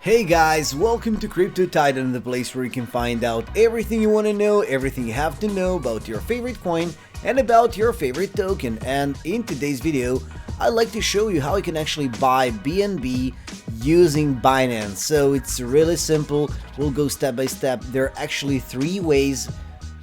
Hey guys, welcome to Crypto Titan, the place where you can find out everything you want to know, everything you have to know about your favorite coin and about your favorite token. And in today's video, I'd like to show you how you can actually buy BNB using Binance. So it's really simple. We'll go step by step. There are actually 3 ways,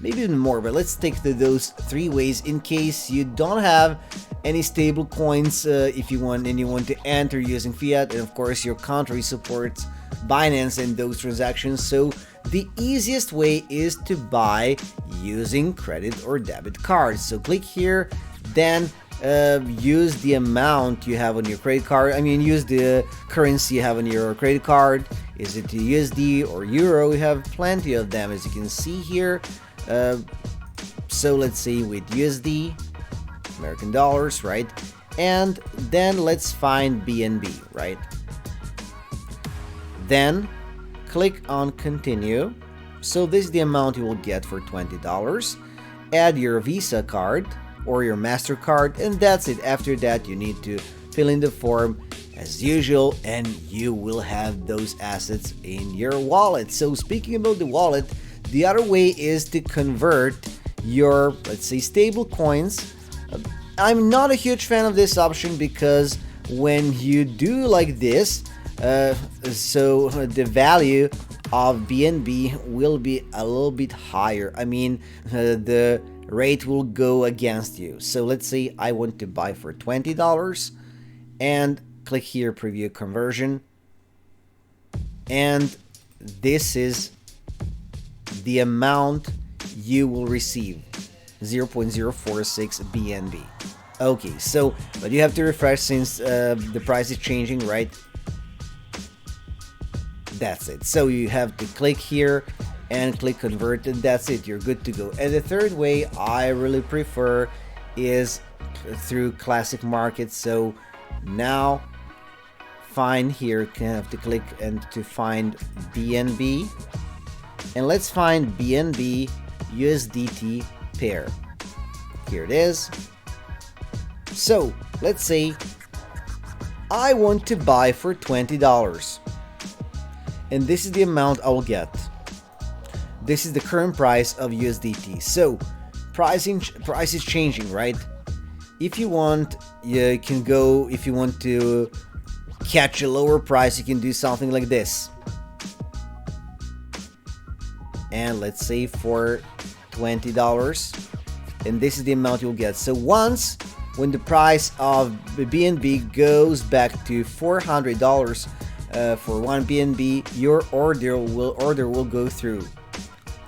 maybe even more, but let's take those 3 ways in case you don't have any stable coins if you want to enter using fiat, and of course your country supports Binance and those transactions. So the easiest way is to buy using credit or debit cards. So click here, then use the amount you have on your credit card. Use the currency you have on your credit card. Is it USD or Euro? We have plenty of them, as you can see here. So let's say with USD, American dollars, right? And then let's find BNB, right? Then click on continue. So this is the amount you will get for $20. Add your Visa card or your MasterCard, and that's it. After that, you need to fill in the form as usual, and you will have those assets in your wallet. So speaking about the wallet, the other way is to convert your, let's say, stable coins. I'm not a huge fan of this option because when you do like this, so the value of BNB will be a little bit higher. The rate will go against you. So let's say I want to buy for $20 and click here, preview conversion. And this is the amount you will receive, 0.046 BNB. Okay, so but you have to refresh since the price is changing, right? That's it. So you have to click here and click convert, and that's it. You're good to go. And the third way I really prefer is through classic markets. So now find here, you have to click and to find BNB, and let's find BNB USDT pair. Here it is. So let's say I want to buy for $20, and this is the amount I will get. This is the current price of USDT. So price is changing, right? If you want, you can go. If you want to catch a lower price, you can do something like this. And let's say for $20, and this is the amount you'll get. So when the price of the BNB goes back to $400 for 1 BNB, your order will go through.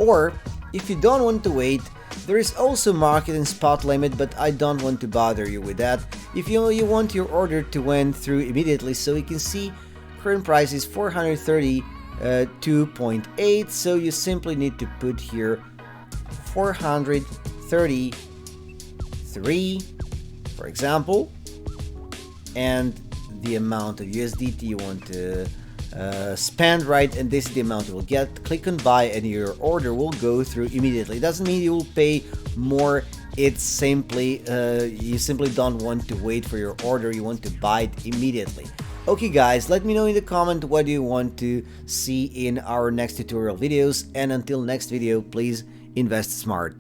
Or if you don't want to wait, there is also market and spot limit, but I don't want to bother you with that. If you want your order to went through immediately, so you can see current price is 432.8, so you simply need to put here 433, for example, and the amount of USDT you want to spend, right? And this is the amount you will get. Click on buy and your order will go through immediately. It doesn't mean you will pay more. It's simply you simply don't want to wait for your order. You want to buy it immediately. Okay guys, let me know in the comment what you want to see in our next tutorial videos, and until next video, please invest smart.